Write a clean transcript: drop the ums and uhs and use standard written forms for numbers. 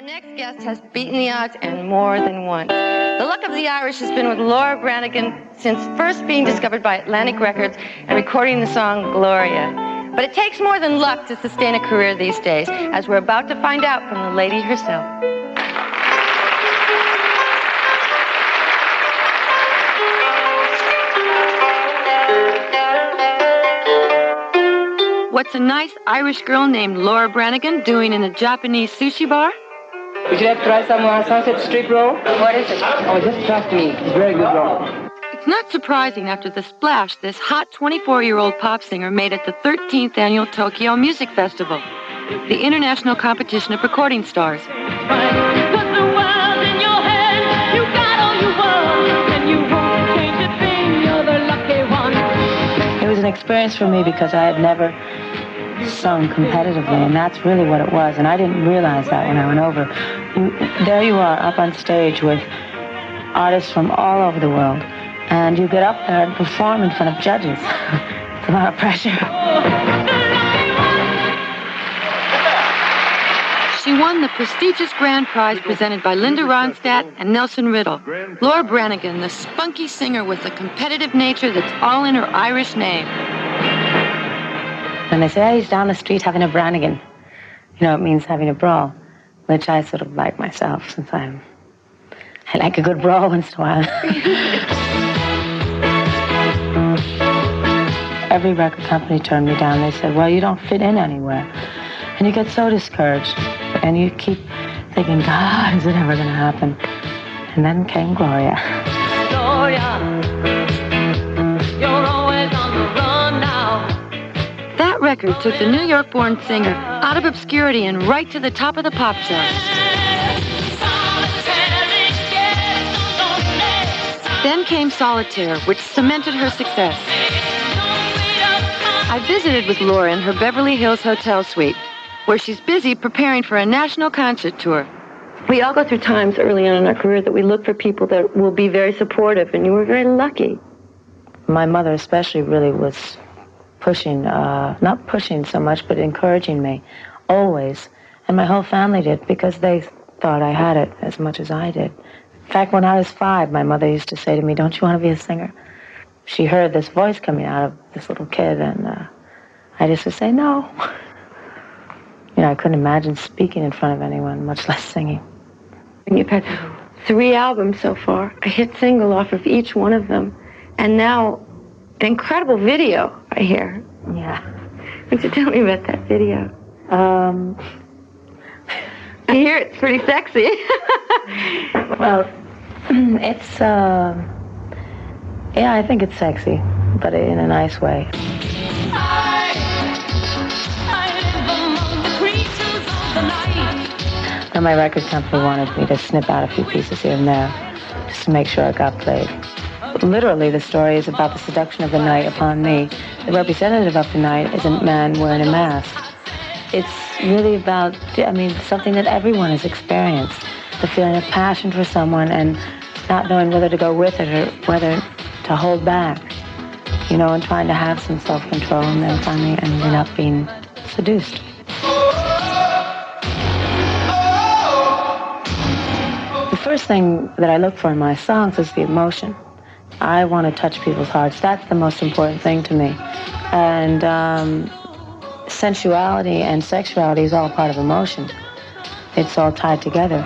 next guest has beaten the odds and more than once. The luck of the Irish has been with Laura Branigan since first being discovered by Atlantic Records and recording the song Gloria. But it takes more than luck to sustain a career these days, as we're about to find out from the lady herself. What's a nice Irish girl named Laura Branigan doing in a Japanese sushi bar? Would you like to try some Sunset Strip roll? What is it? Oh, just trust me. It's very good roll. It's not surprising after the splash this hot 24-year-old pop singer made at the 13th annual Tokyo Music Festival, the international competition of recording stars. Put the world in your hands. You got all you want, and you won't change a thing. You're the lucky one. It was an experience for me because I had never sung competitively, and that's really what it was, and I didn't realize that when I went over. There you are, up on stage with artists from all over the world, and you get up there and perform in front of judges. It's a lot of pressure. She won the prestigious grand prize presented by Linda Ronstadt and Nelson Riddle. Laura Branigan, the spunky singer with the competitive nature that's all in her Irish name. And they say, oh, he's down the street having a Branigan. You know, it means having a brawl, which I sort of like myself, since I like a good brawl once in a while. Every record company turned me down. They said, well, you don't fit in anywhere. And you get so discouraged. And you keep thinking, God, is it ever going to happen? And then came Gloria. Gloria, you're always on the run now. That record took the New York-born singer out of obscurity and right to the top of the pop chart. Then came Solitaire, which cemented her success. I visited with Laura in her Beverly Hills hotel suite, where she's busy preparing for a national concert tour. We all go through times early on in our career that we look for people that will be very supportive, and you were very lucky. My mother especially really was pushing, not pushing so much, but encouraging me, always. And my whole family did, because they thought I had it as much as I did. In fact, when I was 5, my mother used to say to me, don't you want to be a singer? She heard this voice coming out of this little kid, and I just would say no. You know, I couldn't imagine speaking in front of anyone, much less singing. And you've had 3 albums so far, a hit single off of each one of them, and now an incredible video, I hear. Yeah. Would you tell me about that video? I hear it's pretty sexy. Well, it's, yeah, I think it's sexy, but in a nice way. And my record company wanted me to snip out a few pieces here and there, just to make sure it got played. Literally, the story is about the seduction of the night upon me. The representative of the night is a man wearing a mask. It's really about, I mean, something that everyone has experienced. The feeling of passion for someone and not knowing whether to go with it or whether to hold back. You know, and trying to have some self-control and then finally ending up being seduced. The first thing that I look for in my songs is the emotion. I want to touch people's hearts. That's the most important thing to me. And sensuality and sexuality is all part of emotion. It's all tied together.